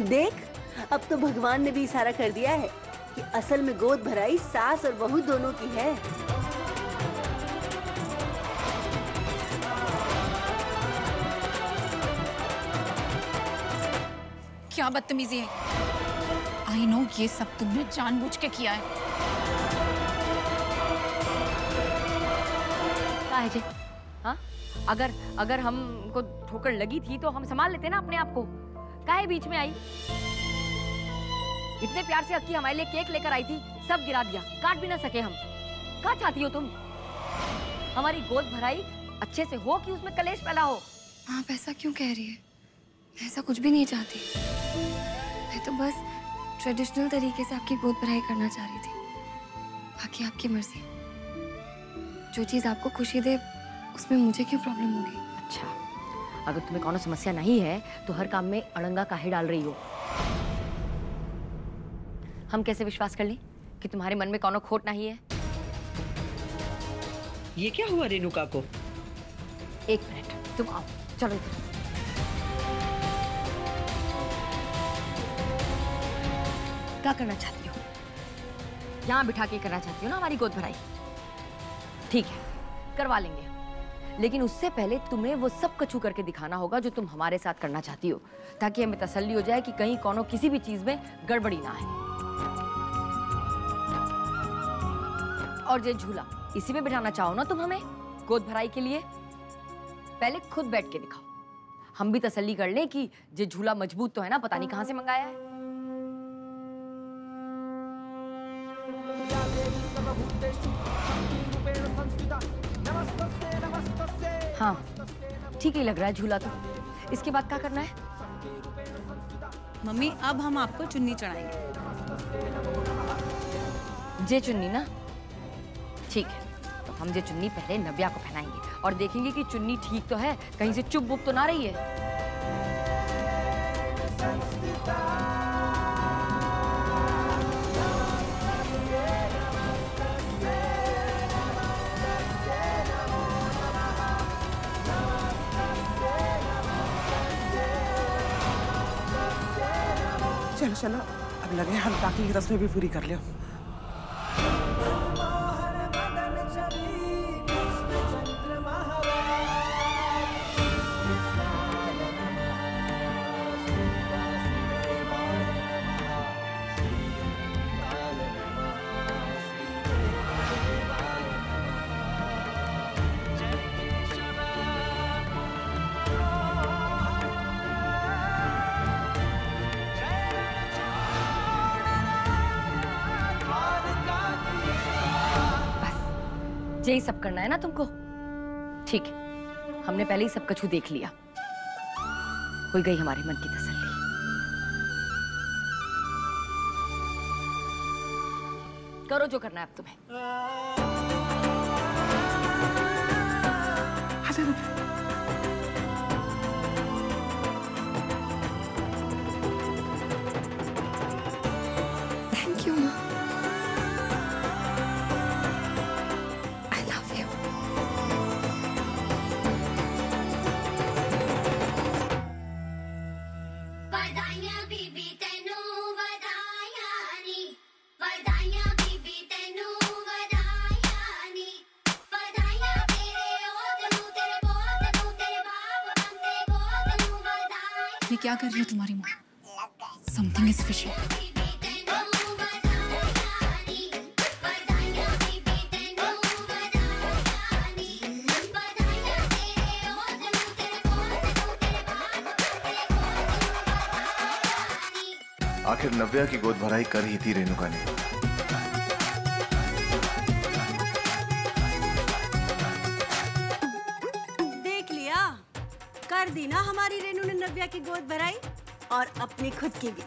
देख, अब तो भगवान ने भी इशारा कर दिया है कि असल में गोद भराई सास और बहू दोनों की है। क्या बदतमीजी है। आई नो ये सब तुमने जानबूझ के किया है। क्या है जी? हाँ, अगर हमको ठोकर लगी थी तो हम संभाल लेते ना अपने आप को। काहे बीच में आई? इतने प्यार से अक्की हमारे लिए केक लेकर आई थी, सब गिरा दिया, काट भी ना सके हम। क्या चाहती हो तुम? हमारी गोद भराई अच्छे से हो कि उसमें कलेश पैदा हो? आप ऐसा क्यों कह रही है? मैं ऐसा कुछ भी नहीं चाहती। मैं तो बस ट्रेडिशनल तरीके से आपकी गोद भराई करना चाह रही थी। बाकी आपकी मर्जी। जो चीज आपको खुशी दे उसमें मुझे क्यों प्रॉब्लम होगी? अच्छा, अगर तुम्हें कोनो समस्या नहीं है तो हर काम में अड़ंगा काहे डाल रही हो? हम कैसे विश्वास कर लें कि तुम्हारे मन में कोनो खोट नहीं है? ये क्या हुआ रेणुका को? एक मिनट, तुम आओ, चलो इधर। क्या करना चाहती हो? यहाँ बिठा के करना चाहती हो ना हमारी गोद भराई? ठीक है, करवा लेंगे, लेकिन उससे पहले तुम्हें वो सब कछू करके दिखाना होगा जो तुम हमारे साथ करना चाहती हो, ताकि हमें तसल्ली हो जाए कि कहीं कोनो किसी भी चीज में गड़बड़ी ना है। और ये झूला इसी में बिठाना चाहो ना तुम हमें गोद भराई के लिए? पहले खुद बैठ के दिखाओ, हम भी तसल्ली कर लें कि ये झूला मजबूत तो है ना, पता नहीं कहां से मंगाया है। हाँ, ठीक ही लग रहा है झूला तो। इसके बाद क्या करना है? मम्मी, अब हम आपको चुन्नी चढ़ाएंगे। जे चुन्नी ना? ठीक है, तो हम जे चुन्नी पहले नव्या को पहनाएंगे और देखेंगे कि चुन्नी ठीक तो है, कहीं से चुप बुप तो ना रही है। चलो चलो, अब लगे हम ताकि की रस्में भी पूरी कर ले। यही सब करना है ना तुमको? ठीक है, हमने पहले ही सब कछु देख लिया, हो गई हमारे मन की तसल्ली। करो जो करना है अब तुम्हें। थैंक यू माँ। I love you. ਵਧਾਈਆਂ ਬੀਬੀ ਤੈਨੂੰ ਵਧਾਈਆਂ ਨੀ ਵਧਾਈਆਂ ਬੀਬੀ ਤੈਨੂੰ ਵਧਾਈਆਂ ਨੀ ਵਧਾਈਆਂ ਤੇਰੇ ਉਹਦੇ ਨੂੰ ਤੇਰੇ ਪੋਤ ਨੂੰ ਤੇਰੇ ਬਾਪ ਬੰਦੇ ਗੋਦ ਨੂੰ ਵਧਾਈਆਂ ये क्या कर रही है तुम्हारी माँ? Something is fishy. ਬੀਬੀ ਤੈਨੂੰ ਵਧਾਈਆਂ ਨੀ ਵਧਾਈਆਂ ਬੀਬੀ ਤੈਨੂੰ ਵਧਾਈਆਂ ਨੀ ਵਧਾਈਆਂ ਤੇਰੇ ਉਹਦੇ ਨੂੰ ਤੇਰੇ ਪੋਤ ਨੂੰ ਤੇਰੇ ਬਾਪ ਬੰਦੇ ਗੋਦ ਨੂੰ ਵਧਾਈਆਂ ਨੀ। आखिर नव्या की गोद भराई कर ही थी रेणुका ने। देख लिया, कर दी ना हमारी रेनू ने नव्या की गोद भराई, और अपनी खुद की भी।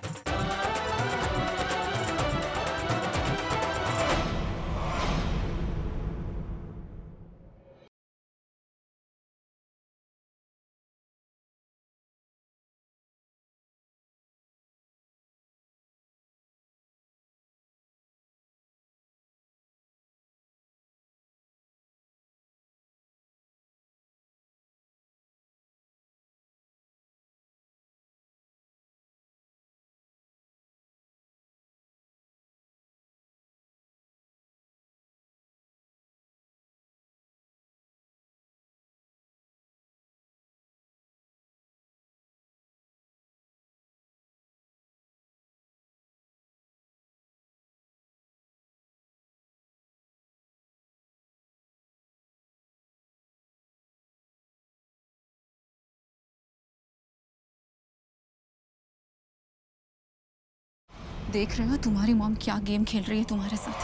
देख रहे हो तुम्हारी मॉम क्या गेम खेल रही है तुम्हारे साथ,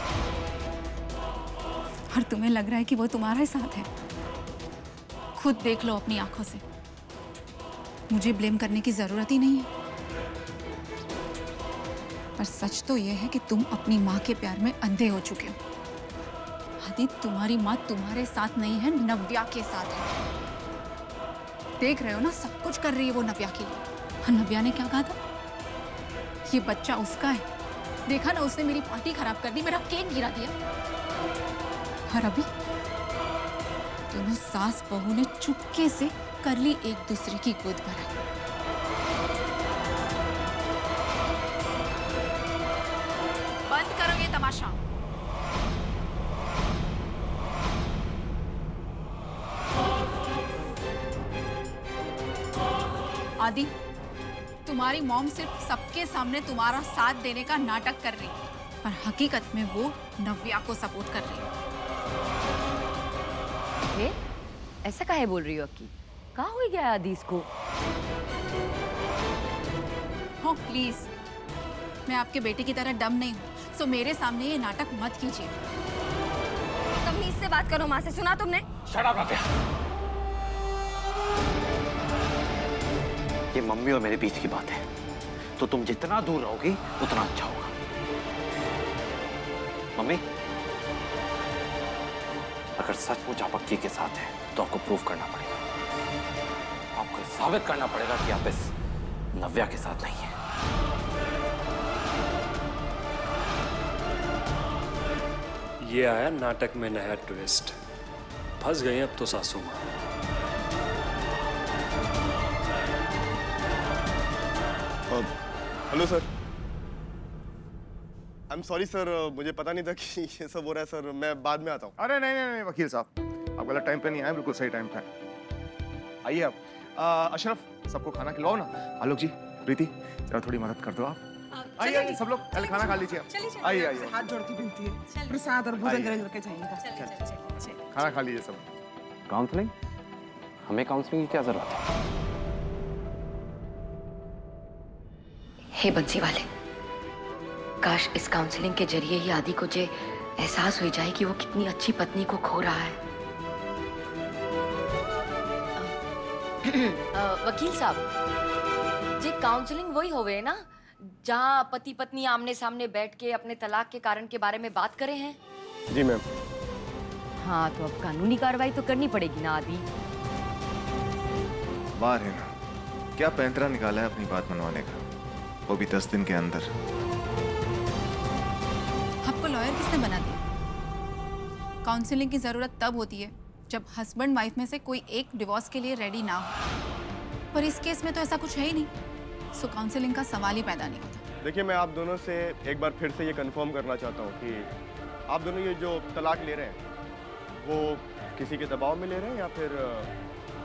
और तुम्हें लग रहा है कि वो तुम्हारे साथ है। खुद देख लो अपनी आंखों से, मुझे ब्लेम करने की जरूरत ही नहीं है। पर सच तो ये है कि तुम अपनी माँ के प्यार में अंधे हो चुके हो। आदि, तुम्हारी माँ तुम्हारे साथ नहीं है, नव्या के साथ है। देख रहे हो ना, सब कुछ कर रही है वो नव्या के लिए। और नव्या ने क्या कहा था? ये बच्चा उसका है। देखा ना, उसने मेरी पार्टी खराब कर दी, मेरा केक गिरा दिया। और अभी दोनों सास बहू ने चुपके से कर ली एक दूसरे की गोद भराई। बंद करो ये तमाशा। आदि, तुम्हारी मॉम सिर्फ सबके सामने तुम्हारा साथ देने का नाटक कर रही है, पर हकीकत में वो नव्या को सपोर्ट कर रही है। ऐसा काहे बोल रही हो अक्की? कहाँ हो गया आदि इसको? हो प्लीज, मैं आपके बेटे की तरह डम नहीं हूँ, सो मेरे सामने ये नाटक मत कीजिए। तमीज से बात करो माँ से, सुना तुमने? शट अप नव्या। ये मम्मी और मेरे बीच की बात है, तो तुम जितना दूर रहोगी उतना अच्छा होगा। मम्मी, अगर सचमुच आप अक्की के साथ हैं तो आपको प्रूव करना पड़ेगा। आपको साबित करना पड़ेगा कि आप इस नव्या के साथ नहीं हैं। ये आया नाटक में नया ट्विस्ट। फंस गई अब तो सासू माँ। Hello sir, I am sorry sir, मुझे पता नहीं था कि ये सब हो रहा है सर। मैं बाद में आता हूँ। अरे नहीं नहीं नहीं वकील साहब, आप गलत टाइम पे नहीं आए, बिल्कुल सही टाइम पे आइए आप। अशरफ, सबको खाना खिलाओ ना। आलोक जी, प्रीति, जरा थोड़ी मदद कर दो आप। आइए सब लोग, पहले खाना खा लीजिए आप। आइए आइए, हाथ जोड़ के विनती है, प्रसाद और भोजन ग्रहण करके जाइएगा। खाना खा लीजिए सब। काउंसलिंग? हमें काउंसलिंग की क्या जरूरत है? हे बंसी वाले, काश इस काउंसलिंग के जरिए ही आदि को जे एहसास हो जाए कि वो कितनी अच्छी पत्नी को खो रहा है। वकील साहब, जे काउंसलिंग वही होवे ना जहाँ पति पत्नी आमने सामने बैठ के अपने तलाक के कारण के बारे में बात करे हैं? जी मैम। हाँ, तो अब कानूनी कार्रवाई तो करनी पड़ेगी ना आदि। वाह है ना, क्या पैंतरा निकाला है अपनी बात मनवाने का, वो भी 10 दिन के अंदर। आपको लॉयर किसने बना दिया? काउंसलिंग की जरूरत तब होती है जब हस्बैंड वाइफ में से कोई एक डिवोर्स के लिए रेडी ना हो, पर इस केस में तो ऐसा कुछ है ही नहीं, सो काउंसलिंग का सवाल ही पैदा नहीं होता। देखिए, मैं आप दोनों से एक बार फिर से ये कंफर्म करना चाहता हूँ कि आप दोनों ये जो तलाक ले रहे हैं वो किसी के दबाव में ले रहे हैं या फिर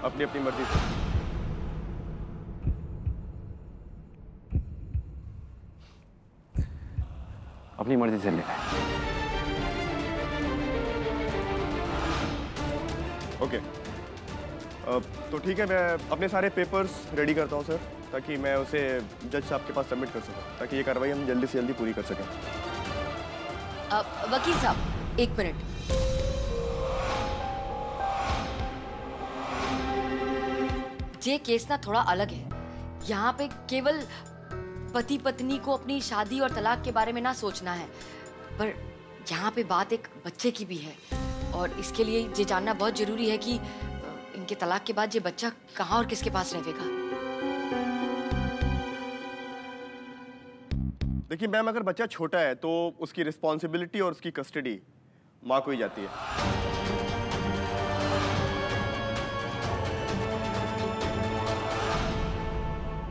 अपनी अपनी मर्जी से? अपनी मर्जी से ले रहे हैं। ओके, तो ठीक है, मैं अपने सारे पेपर्स रेडी करता हूँ सर, ताकि मैं उसे जज साहब के पास सबमिट कर सकूँ, ताकि ये कार्रवाई हम जल्दी से जल्दी पूरी कर सकें। वकील साहब, एक मिनट। ये केस ना थोड़ा अलग है। यहाँ पे केवल पति पत्नी को अपनी शादी और तलाक के बारे में ना सोचना है, पर यहाँ पे बात एक बच्चे की भी है, और इसके लिए ये जानना बहुत जरूरी है कि इनके तलाक के बाद ये बच्चा कहाँ और किसके पास रहेगा। देखिए मैम, अगर बच्चा छोटा है तो उसकी रिस्पॉन्सिबिलिटी और उसकी कस्टडी माँ को ही जाती है।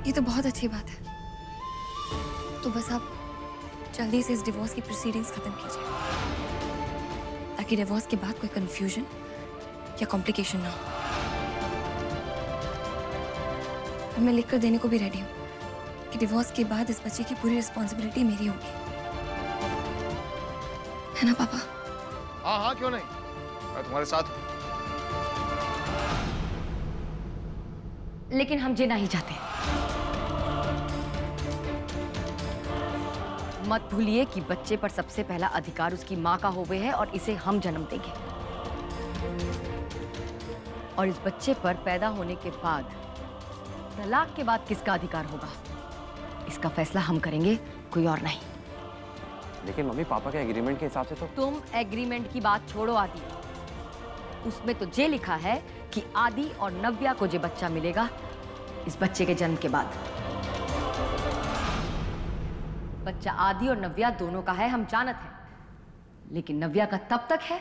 ये तो बहुत अच्छी बात है। तो बस आप जल्दी से इस डिवोर्स की प्रोसीडिंग्स खत्म कीजिए, ताकि डिवोर्स के बाद कोई कंफ्यूजन या कॉम्प्लिकेशन ना हो। और मैं लिख कर देने को भी रेडी हूँ कि डिवोर्स के बाद इस बच्चे की पूरी रिस्पॉन्सिबिलिटी मेरी होगी, है ना पापा? हाँ हाँ, क्यों नहीं, मैं तुम्हारे साथ हूँ। लेकिन हम जीना ही चाहते हैं। मत भूलिए कि बच्चे पर सबसे पहला अधिकार उसकी माँ का होवे है और इसे हम जन्म देंगे। और इस बच्चे पर पैदा होने के बाद तलाक के बाद किसका अधिकार होगा, इसका फैसला हम करेंगे, कोई और नहीं। लेकिन मम्मी, पापा के एग्रीमेंट के हिसाब से तो। तुम एग्रीमेंट की बात छोड़ो आदि, उसमें तो ये लिखा है कि आदि और नव्या को जो बच्चा मिलेगा इस बच्चे के जन्म के बाद। बच्चा आदि और नव्या दोनों का है, हम जानत हैं, लेकिन नव्या का तब तक है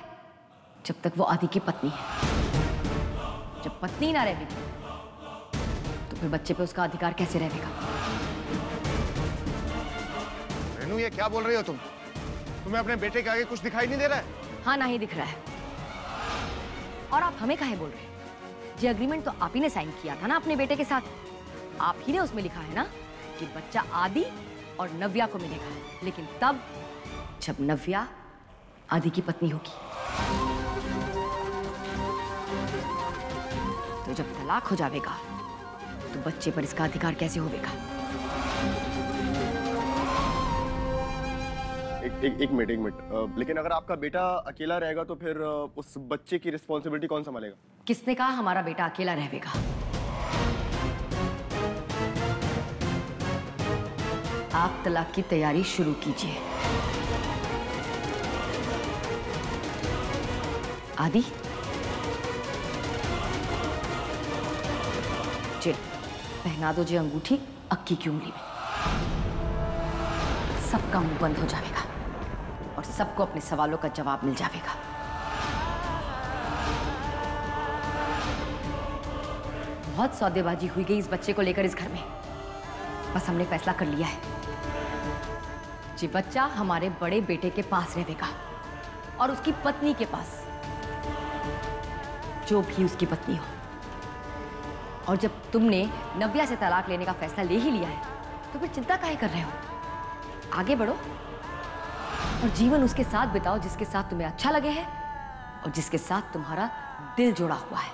जब तक वो आदि की पत्नी है। जब पत्नी ना रहेगी तो फिर बच्चे पे उसका अधिकार कैसे रहेगा? रेनू, ये क्या बोल रही हो तुम? तुम्हें अपने बेटे के आगे कुछ दिखाई नहीं दे रहा है? हाँ, नहीं दिख रहा है। और आप हमें काहे बोल रहे हैं? ये एग्रीमेंट तो आप ही ने साइन किया था ना अपने बेटे के साथ। आप ही ने उसमें लिखा है ना कि बच्चा आदि और नव्या को मिलेगा, लेकिन तब जब नव्या आदि की पत्नी होगी। तो जब तलाक हो जाएगा तो बच्चे पर इसका अधिकार कैसे होगा? एक मिनट। लेकिन अगर आपका बेटा अकेला रहेगा तो फिर उस बच्चे की रिस्पॉन्सिबिलिटी कौन संभालेगा? किसने कहा हमारा बेटा अकेला रहेगा? आप तलाक की तैयारी शुरू कीजिए। आदि, जे पहना दो जे अंगूठी अक्की की उंगली में। सबका मुंह बंद हो जाएगा और सबको अपने सवालों का जवाब मिल जाएगा। बहुत सौदेबाजी हुई गई इस बच्चे को लेकर इस घर में। बस हमने फैसला कर लिया है, ये बच्चा हमारे बड़े बेटे के पास रहेगा और उसकी पत्नी के पास, जो भी उसकी पत्नी हो। और जब तुमने नव्या से तलाक लेने का फैसला ले ही लिया है तो फिर चिंता काहे कर रहे हो? आगे बढ़ो और जीवन उसके साथ बिताओ जिसके साथ तुम्हें अच्छा लगे है और जिसके साथ तुम्हारा दिल जुड़ा हुआ है।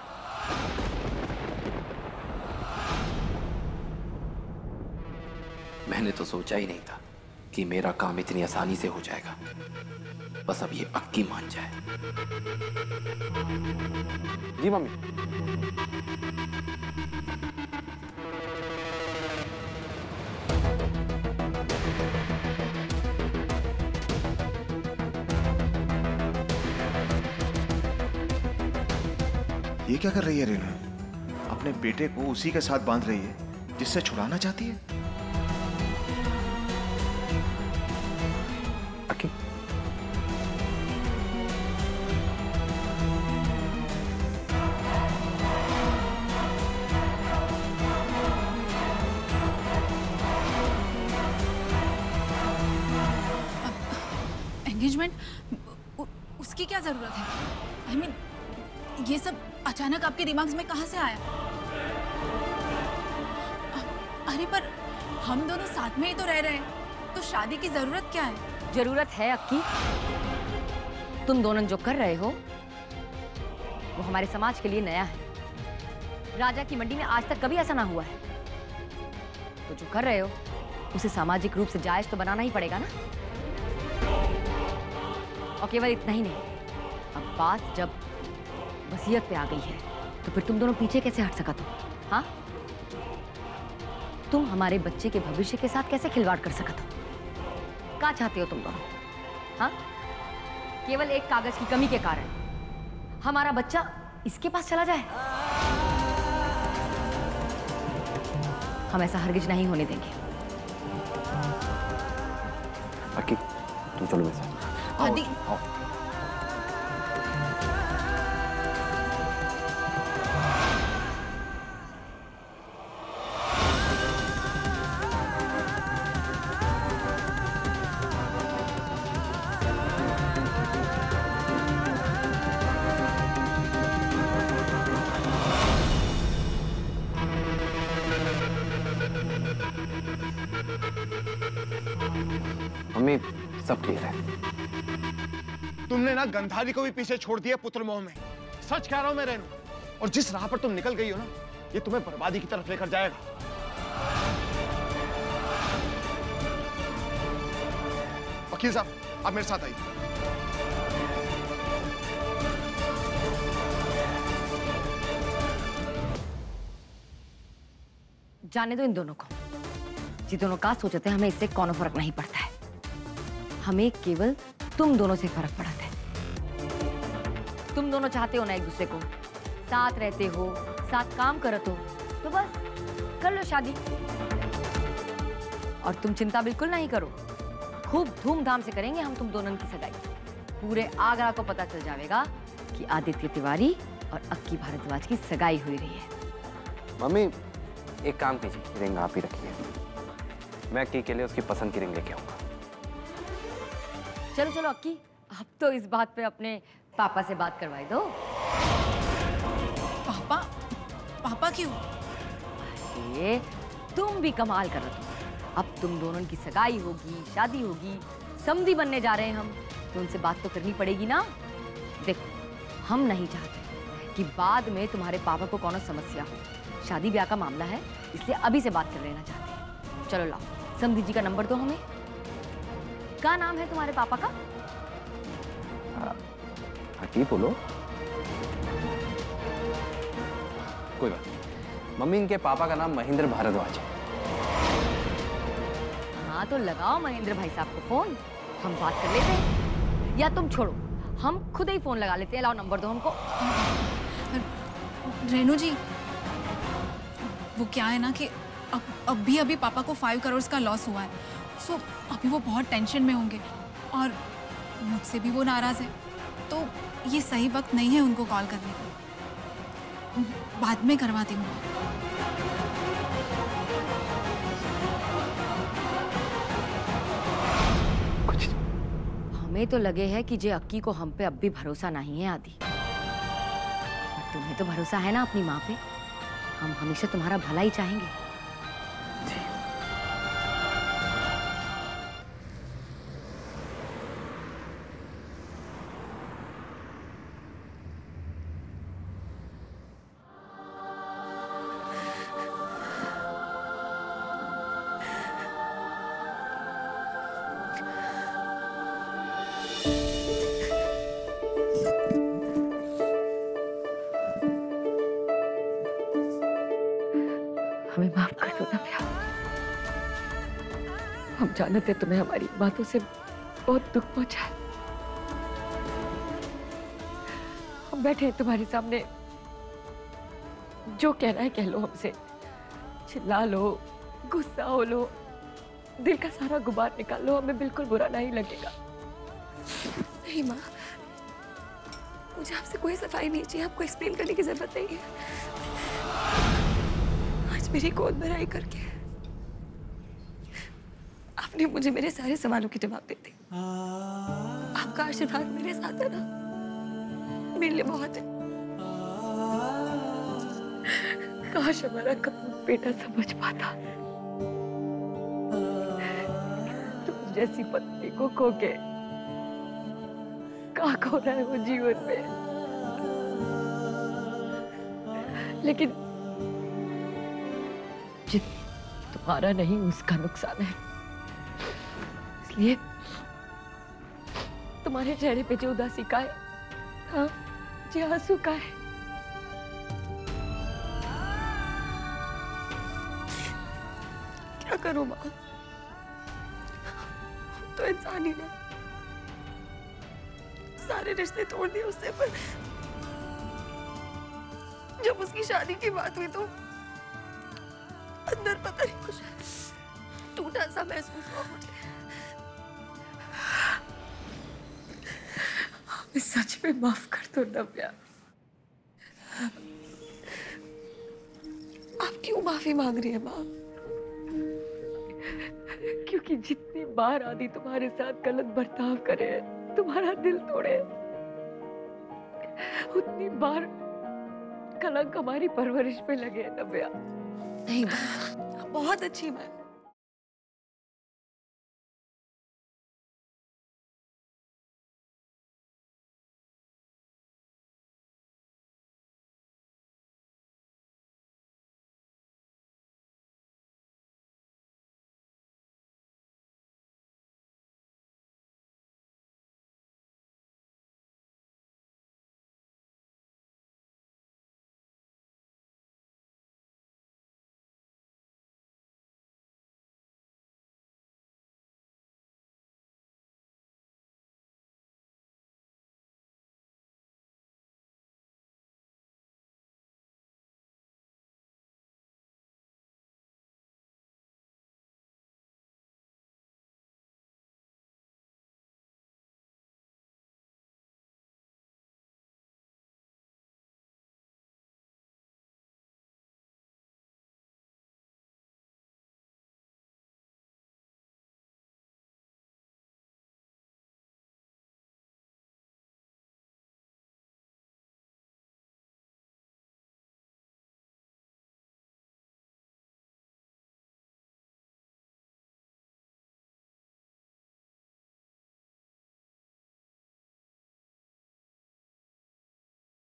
मैंने तो सोचा ही नहीं था कि मेरा काम इतनी आसानी से हो जाएगा। बस अब ये अक्की मान जाए। जी मम्मी। ये क्या कर रही है रेनू? अपने बेटे को उसी के साथ बांध रही है जिससे छुड़ाना चाहती है। अक्की, एंगेजमेंट उसकी क्या जरूरत है? आई मीन, ये सब अचानक आपके दिमाग में कहां से आया? अरे पर हम दोनों साथ में ही तो रह रहे हैं, तो शादी की जरूरत क्या है? जरूरत है अक्की। तुम दोनों जो कर रहे हो वो हमारे समाज के लिए नया है। राजा की मंडी में आज तक कभी ऐसा ना हुआ है। तो जो कर रहे हो उसे सामाजिक रूप से जायज तो बनाना ही पड़ेगा ना। और केवल इतना ही नहीं, अब बात जब वसीयत पे आ गई है तो फिर तुम दोनों पीछे कैसे हट सकते हो? हाँ, तुम हमारे बच्चे के भविष्य के साथ कैसे खिलवाड़ कर सकते हो? क्या चाहते हो तुम दोनों? हाँ, केवल एक कागज की कमी के कारण हमारा बच्चा इसके पास चला जाए? हम ऐसा हरगिज नहीं होने देंगे। अक्की, तुम चलो मेरे साथ। आदि, मम्मी, सब क्लियर है। तुमने ना गंधारी को भी पीछे छोड़ दिया पुत्र मोह में। सच कह रहा हूं मैं रेनू, और जिस राह पर तुम निकल गई हो ना, ये तुम्हें बर्बादी की तरफ लेकर जाएगा। वकील साहब आप मेरे साथ आइए। जाने दो इन दोनों को। ये दोनों का सोचते हैं हमें इससे कौनो फर्क नहीं पड़ता है। हमें केवल तुम दोनों से फर्क पड़ता है। तुम दोनों चाहते हो ना एक दूसरे को, साथ रहते हो, साथ काम करते हो, तो बस कर लो शादी। और तुम चिंता बिल्कुल नहीं करो, खूब धूमधाम से करेंगे हम तुम दोनों की सगाई। पूरे आगरा को पता चल जाएगा कि आदित्य तिवारी और अक्की भारद्वाज की सगाई हुई रही है। मम्मी एक काम कीजिए, रिंग आप ही रखिए, मैं अक्की के लिए उसकी पसंद की रिंग लेके आऊंगा। चलो चलो अक्की, अब तो इस बात पे अपने पापा से बात करवाई दो। पापा? पापा क्यों? ये तुम भी कमाल कर रहे हो। अब तुम दोनों की सगाई होगी, शादी होगी, समधी बनने जा रहे हैं हम, तो उनसे बात तो करनी पड़ेगी ना। देखो, हम नहीं चाहते कि बाद में तुम्हारे पापा को कौनो समस्या हो। शादी ब्याह का मामला है, इसलिए अभी से बात कर लेना चाहते हैं। चलो लाओ, समधी जी का नंबर दो हमें। क्या नाम है तुम्हारे पापा का? हकी बोलो। कोई बात नहीं मम्मी, इनके पापा का नाम महेंद्र भारद्वाज है। हाँ तो लगाओ महेंद्र भाई साहब को फोन, हम बात कर लेते हैं। या तुम छोड़ो, हम खुद ही फोन लगा लेते हैं। लाओ नंबर दो हमको। रेनू जी, वो क्या है ना कि अभी अभी पापा को 5 करोड़ का लॉस हुआ है, सो अभी वो बहुत टेंशन में होंगे और मुझसे भी वो नाराज है, तो ये सही वक्त नहीं है उनको कॉल करने का। बाद में करवाती हूँ। हमें तो लगे है कि जे अक्की को हम पे अब भी भरोसा नहीं है आदि, और तुम्हें तो भरोसा है ना अपनी माँ पे। हम हमेशा तुम्हारा भला ही चाहेंगे। हमें माफ कर दो ना प्यार। हम जानते तुम्हें हमारी बातों से बहुत दुख पहुंचा है। हम बैठे हैं तुम्हारे सामने, जो कहना है कह लो हमसे, चिल्ला लो, गुस्सा हो लो, दिल का सारा गुबार निकाल लो, हमें बिल्कुल बुरा नहीं लगेगा। नहीं माँ, मुझे आपसे कोई सफाई नहीं चाहिए, आपको एक्सप्लेन करने की जरूरत नहीं है। आज मेरी गोद भराई करके आपने मुझे मेरे सारे सवालों के जवाब दे दिए। आपका आशीर्वाद मेरे साथ है ना, मेरे लिए बहुत है। काश हमारा कपूर बेटा समझ पाता। तुम जैसी पत्नी को खो के का खो रहा है वो जीवन में, लेकिन जित तुम्हारा नहीं उसका नुकसान है। इसलिए तुम्हारे चेहरे पे जो उदासी का है, हाँ, जो आंसू का है, क्या करूं माँ, तो इंसान ही ना, सारे रिश्ते तोड़ दिए उससे, पर जब उसकी शादी की बात हुई तो अंदर पता नहीं कुछ टूटा सा महसूस हुआ मुझे। हमें सच में माफ कर दो नव्या। आप क्यों माफी मांग रही है माँ? क्योंकि जितनी बार आदि तुम्हारे साथ गलत बर्ताव करे, तुम्हारा दिल तोड़े, उतनी बार कलंक हमारी परवरिश पे लगे नव्या। नहीं माँ, बहुत अच्छी बात।